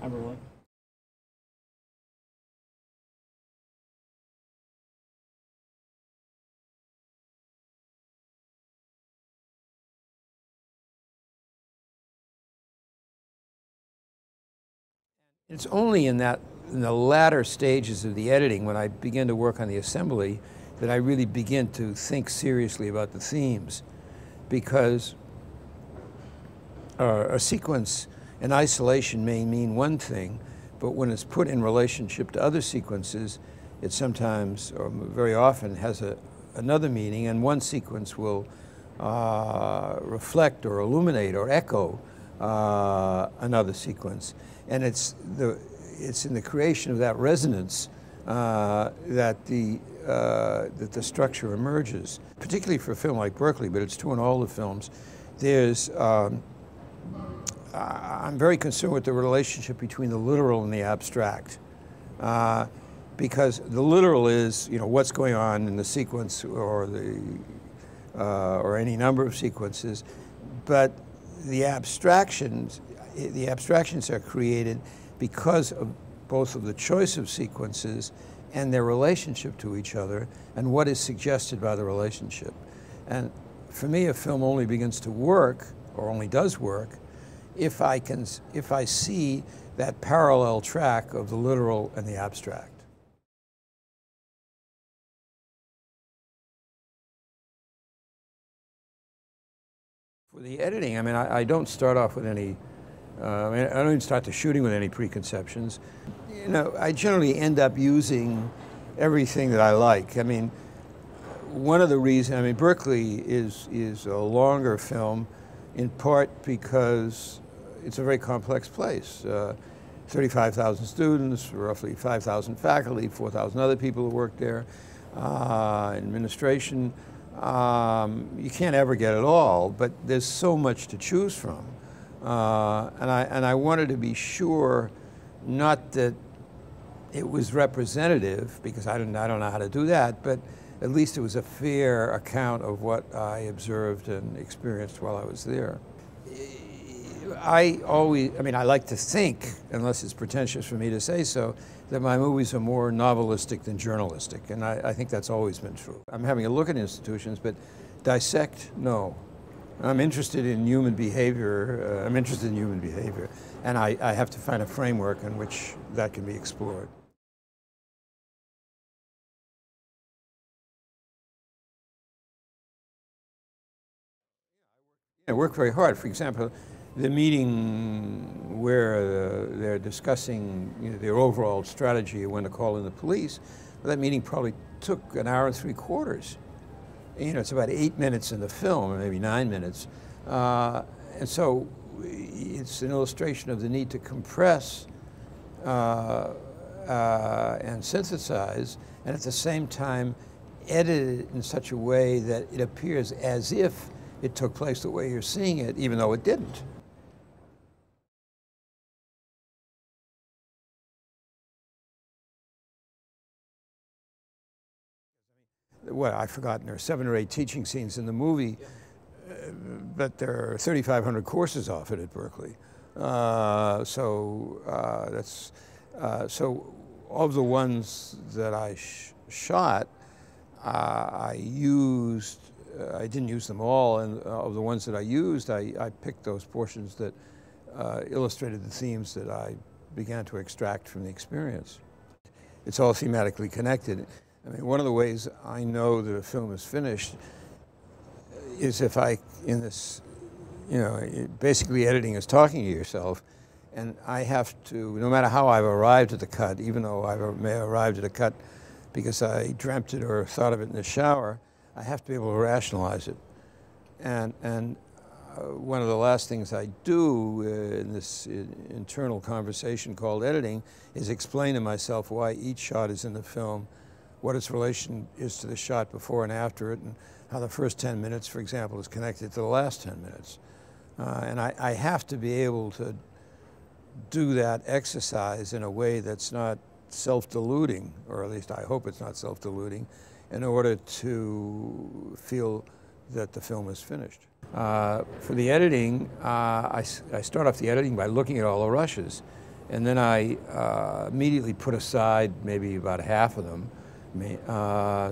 Hi, Berkeley. It's only in the latter stages of the editing, when I begin to work on the assembly, that I really begin to think seriously about the themes, because a sequence in isolation may mean one thing, but when it's put in relationship to other sequences, it sometimes, or very often, has another meaning, and one sequence will reflect or illuminate or echo another sequence. And it's in the creation of that resonance that the structure emerges, particularly for a film like Berkeley, but it's true in all the films. I'm very concerned with the relationship between the literal and the abstract, because the literal is, what's going on in the sequence or any number of sequences, but the abstractions are created because of both of the choice of sequences and their relationship to each other and what is suggested by the relationship. And for me, a film only begins to work, or only does work, if I see that parallel track of the literal and the abstract. For the editing, I don't start off with any, I don't even start the shooting with any preconceptions. I generally end up using everything that I like. One of the reasons, Berkeley is a longer film, in part because it's a very complex place. 35,000 students, roughly 5,000 faculty, 4,000 other people who work there, administration. You can't ever get it all, but there's so much to choose from. And I wanted to be sure, not that it was representative, because I don't know how to do that, but at least it was a fair account of what I observed and experienced while I was there. I like to think, unless it's pretentious for me to say so, that my movies are more novelistic than journalistic, and I think that's always been true. I'm having a look at institutions, but dissect, no. I'm interested in human behavior, and I have to find a framework in which that can be explored. I work very hard. For example, the meeting where they're discussing their overall strategy of when to call in the police, that meeting probably took an hour and 3/4. It's about 8 minutes in the film, or maybe 9 minutes. And so it's an illustration of the need to compress and synthesize, and at the same time edit it in such a way that it appears as if it took place the way you're seeing it, even though it didn't. Well, I've forgotten, there are 7 or 8 teaching scenes in the movie, but there are 3,500 courses offered at Berkeley. So of the ones that I shot, I didn't use them all, and of the ones that I used, I picked those portions that illustrated the themes that I began to extract from the experience. It's all thematically connected. One of the ways I know that a film is finished is if basically editing is talking to yourself, and I have to, no matter how I've arrived at the cut, even though I may have arrived at a cut because I dreamt it or thought of it in the shower, I have to be able to rationalize it. And one of the last things I do in this internal conversation called editing is explain to myself why each shot is in the film, what its relation is to the shot before and after it, and how the first 10 minutes, for example, is connected to the last 10 minutes. And I have to be able to do that exercise in a way that's not self-deluding, or at least I hope it's not self-deluding, in order to feel that the film is finished. For the editing, I start off the editing by looking at all the rushes. And then I immediately put aside maybe about half of them.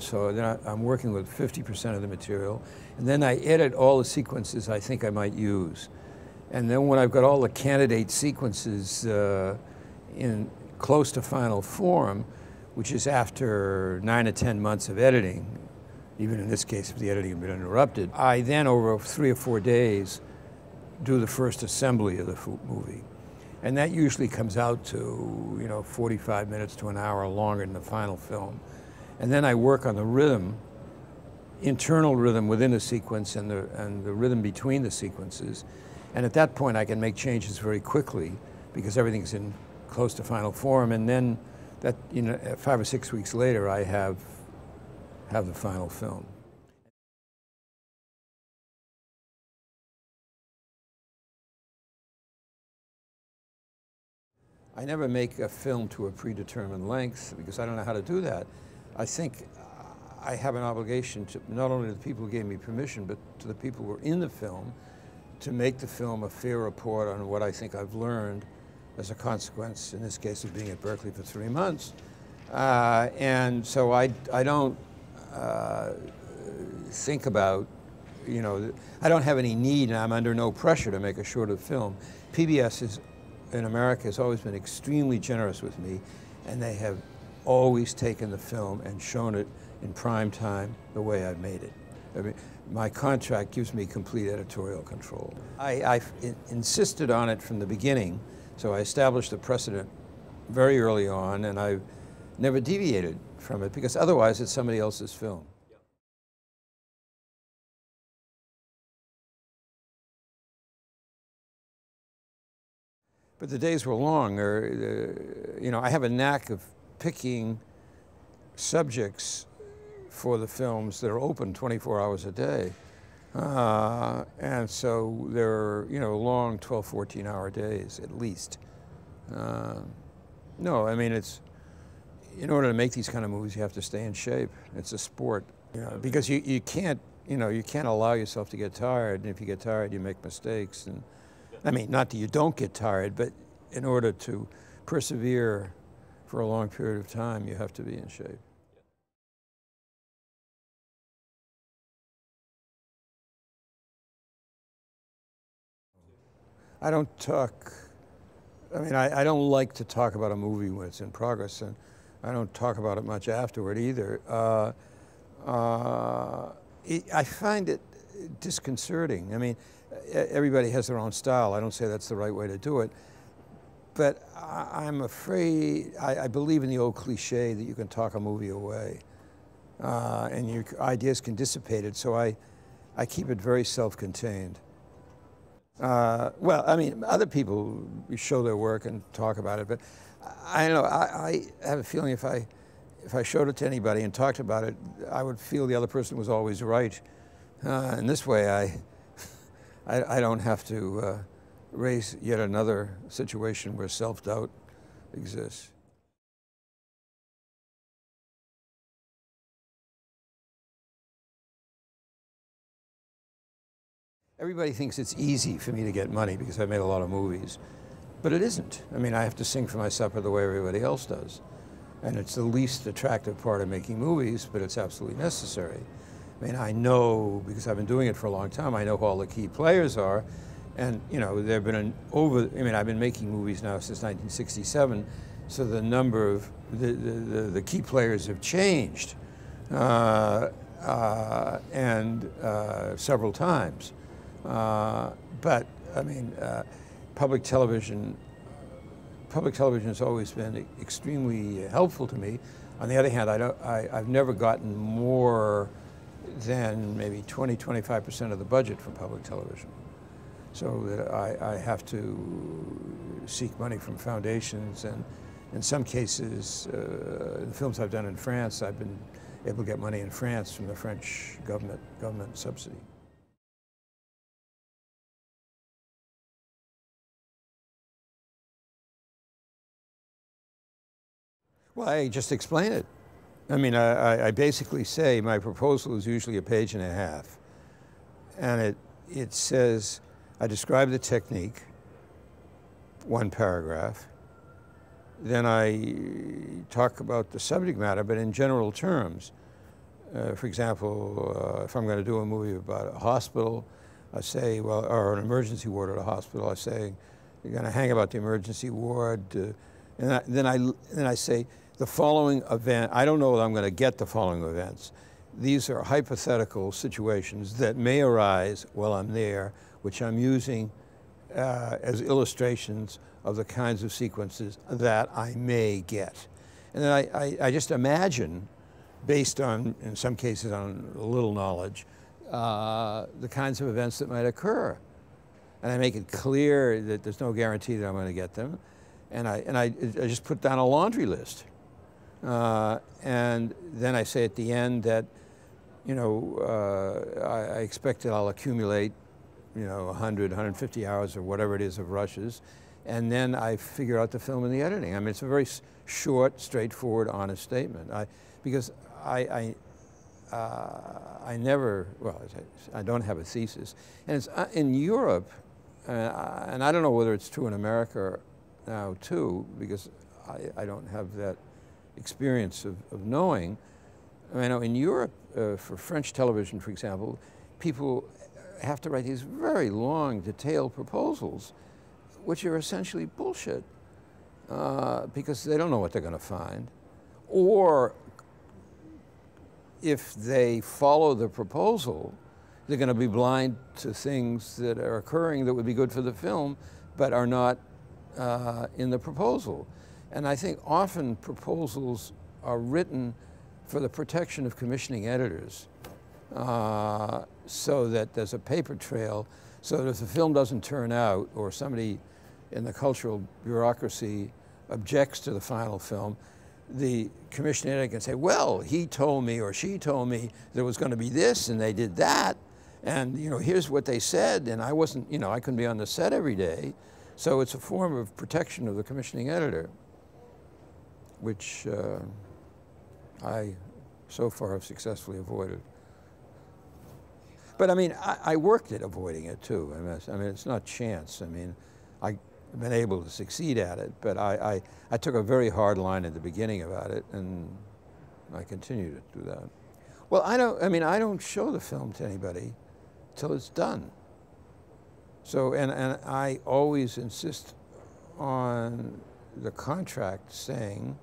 So then I'm working with 50% of the material. And then I edit all the sequences I think I might use. And then when I've got all the candidate sequences in close to final form, which is after 9 to 10 months of editing, even in this case if the editing had been interrupted, I then over 3 or 4 days do the first assembly of the movie. And that usually comes out to 45 minutes to an hour longer than the final film. And then I work on the rhythm, internal rhythm within a sequence and the rhythm between the sequences. And at that point I can make changes very quickly because everything's in close to final form. And then that 5 or 6 weeks later I have the final film. I never make a film to a predetermined length because I don't know how to do that. I think I have an obligation to not only to the people who gave me permission, but to the people who are in the film to make the film a fair report on what I think I've learned as a consequence, in this case, of being at Berkeley for 3 months. And so I don't think about, I don't have any need, and I'm under no pressure to make a shorter film. PBS in America has always been extremely generous with me, and they have always taken the film and shown it in prime time the way I've made it. I mean, my contract gives me complete editorial control. I've insisted on it from the beginning, so I established a precedent very early on, and I've never deviated from it because otherwise it's somebody else's film. But the days were long. I have a knack of picking subjects for the films that are open 24 hours a day. And so they're, long 12, 14-hour days at least. No, I mean, in order to make these kind of movies, you have to stay in shape. It's a sport, because you can't allow yourself to get tired. And if you get tired, you make mistakes. And I mean, not that you don't get tired, but in order to persevere for a long period of time, you have to be in shape. I don't talk, I don't like to talk about a movie when it's in progress, and I don't talk about it much afterward either. I find it disconcerting. I mean, everybody has their own style. I don't say that's the right way to do it. But I'm afraid, I believe in the old cliche that you can talk a movie away and your ideas can dissipate it, so I keep it very self-contained. Well, I mean, other people show their work and talk about it, but I don't know, I have a feeling if I showed it to anybody and talked about it, I would feel the other person was always right. And this way I don't have to raise yet another situation where self-doubt exists. Everybody thinks it's easy for me to get money because I've made a lot of movies, but it isn't. I mean, I have to sing for my supper the way everybody else does. And it's the least attractive part of making movies, but it's absolutely necessary. I mean, I know, because I've been doing it for a long time, I know who all the key players are. And, there've been I've been making movies now since 1967, so the number of the key players have changed, several times. But, I mean, public television has always been extremely helpful to me. On the other hand, I've never gotten more than maybe 20–25% of the budget from public television. So that I have to seek money from foundations, and in some cases, the films I've done in France, I've been able to get money in France from the French government subsidy. Well, I just explain it. I mean, I basically say my proposal is usually a page and a half, and it says, I describe the technique, one paragraph, then I talk about the subject matter, but in general terms. For example, if I'm going to do a movie about a hospital, I say, well, or an emergency ward at a hospital, I say, you're going to hang about the emergency ward, and then I say, the following event, I don't know that I'm going to get the following events. These are hypothetical situations that may arise while I'm there, which I'm using as illustrations of the kinds of sequences that I may get. And then I just imagine, based on, in some cases, on a little knowledge, the kinds of events that might occur. And I make it clear that there's no guarantee that I'm going to get them. And I just put down a laundry list. And then I say at the end that, you know, I expect that I'll accumulate, you know, 100, 150 hours or whatever it is of rushes. And then I figure out the film and the editing. I mean, it's a very short, straightforward, honest statement. Because I never, well, I don't have a thesis. And it's in Europe, and I don't know whether it's true in America now too, because I don't have that experience of knowing. I know in Europe, for French television, for example, people have to write these very long, detailed proposals, which are essentially bullshit, because they don't know what they're going to find. Or if they follow the proposal, they're going to be blind to things that are occurring that would be good for the film, but are not in the proposal. And I think often proposals are written for the protection of commissioning editors, so that there's a paper trail, so that if the film doesn't turn out, or somebody in the cultural bureaucracy objects to the final film, the commissioning editor can say, well, he told me or she told me there was going to be this and they did that, and you know, here's what they said, and I wasn't, you know, I couldn't be on the set every day. So it's a form of protection of the commissioning editor, which I so far have successfully avoided. But I mean, I worked at avoiding it too. I mean, it's not chance. I mean, I've been able to succeed at it, but I took a very hard line at the beginning about it, and I continue to do that. Well, I don't show the film to anybody till it's done. So, and I always insist on the contract saying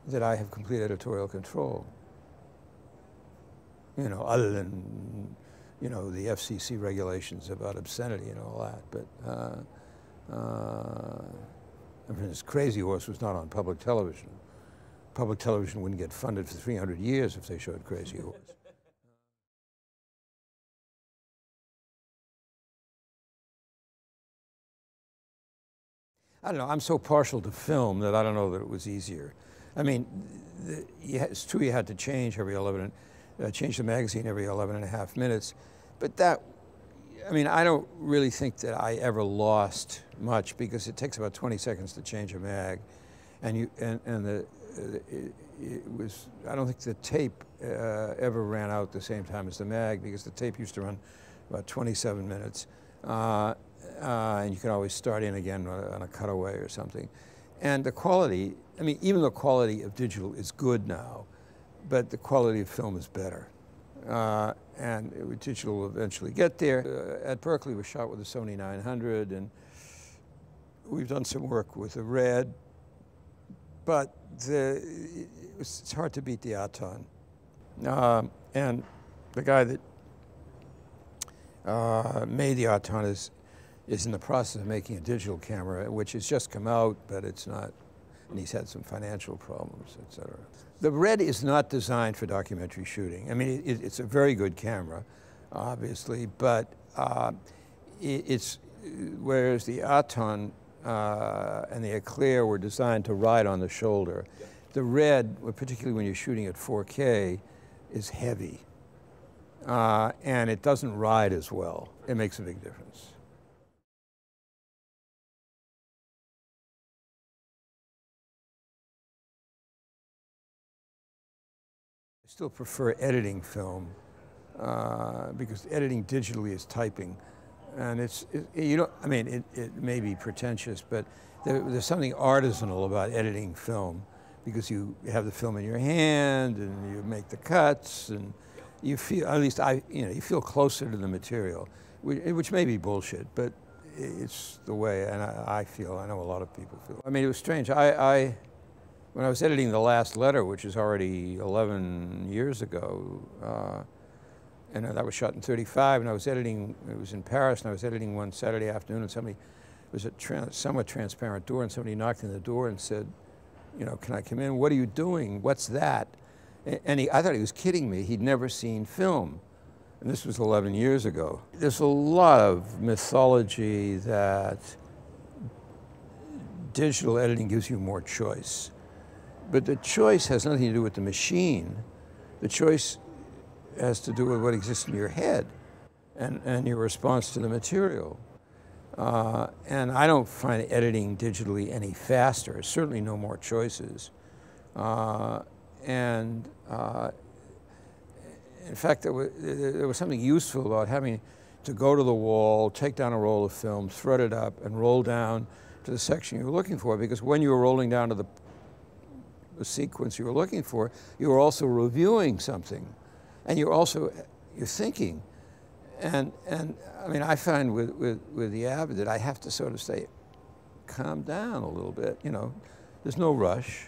that I have complete editorial control. You know, other than, you know, the FCC regulations about obscenity and all that. But I mean, this Crazy Horse was not on public television. Public television wouldn't get funded for 300 years if they showed Crazy Horse. I don't know, I'm so partial to film that I don't know that it was easier. I mean, it's true you had to change every change the magazine every 11.5 minutes, but that, I mean, I don't really think that I ever lost much, because it takes about 20 seconds to change a mag, and it was, I don't think the tape ever ran out the same time as the mag, because the tape used to run about 27 minutes. And you can always start in again on a cutaway or something. And the quality, I mean, even the quality of digital is good now, but the quality of film is better. And digital will eventually get there. At Berkeley, we shot with the Sony 900, and we've done some work with the Red, but it's hard to beat the Aton. And the guy that made the Aton is in the process of making a digital camera, which has just come out, but it's not, and he's had some financial problems, et cetera. The Red is not designed for documentary shooting. I mean, it's a very good camera, obviously, but whereas the Aton and the Eclair were designed to ride on the shoulder, the Red, particularly when you're shooting at 4K, is heavy, and it doesn't ride as well. It makes a big difference. I still prefer editing film, because editing digitally is typing. And you know, I mean, it may be pretentious, but there's something artisanal about editing film, because you have the film in your hand and you make the cuts, and you feel, at least you know, you feel closer to the material, which may be bullshit, but it's the way, and I feel, I know a lot of people feel. I mean, it was strange. When I was editing The Last Letter, which is already 11 years ago, and that was shot in '35, and I was editing, it was in Paris, and I was editing one Saturday afternoon, and somebody, it was a somewhat transparent door, and somebody knocked on the door and said, you know, can I come in? What are you doing? What's that? And I thought he was kidding me. He'd never seen film. And this was 11 years ago. There's a lot of mythology that digital editing gives you more choice. But the choice has nothing to do with the machine. The choice has to do with what exists in your head and your response to the material. And I don't find editing digitally any faster. Certainly no more choices. In fact, there was something useful about having to go to the wall, take down a roll of film, thread it up, and roll down to the section you were looking for, because when you were rolling down to the sequence you were looking for, you were also reviewing something, and you're thinking. And I mean, I find with the Avid that I have to sort of say, calm down a little bit, you know, there's no rush.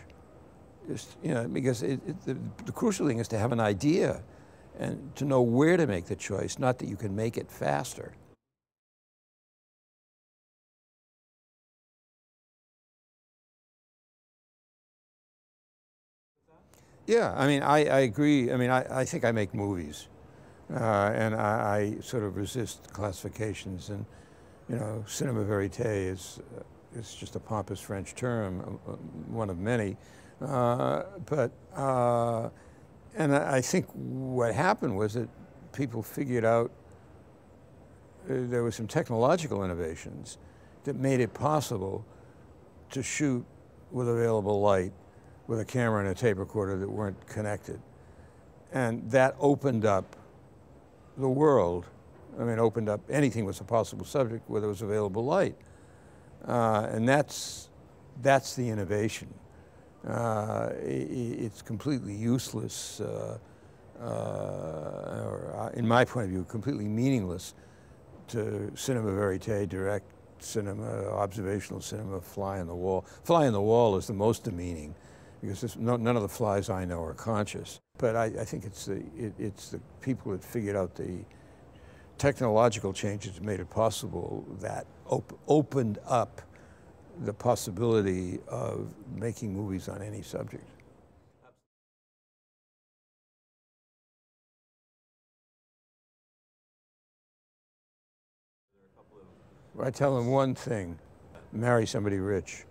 Just, you know, because the crucial thing is to have an idea and to know where to make the choice, not that you can make it faster. Yeah, I mean, I agree. I mean, I think I make movies, and I sort of resist classifications. And, you know, cinema verite is just a pompous French term, one of many. And I think what happened was that people figured out there were some technological innovations that made it possible to shoot with available light with a camera and a tape recorder that weren't connected. And that opened up the world. I mean, opened up anything was a possible subject where there was available light. And that's the innovation. It's completely useless, or in my point of view, completely meaningless to cinema verite, direct cinema, observational cinema, fly on the wall. Fly on the wall is the most demeaning, because none of the flies I know are conscious. But I think it's the people that figured out the technological changes that made it possible that opened up the possibility of making movies on any subject. I tell them one thing: marry somebody rich.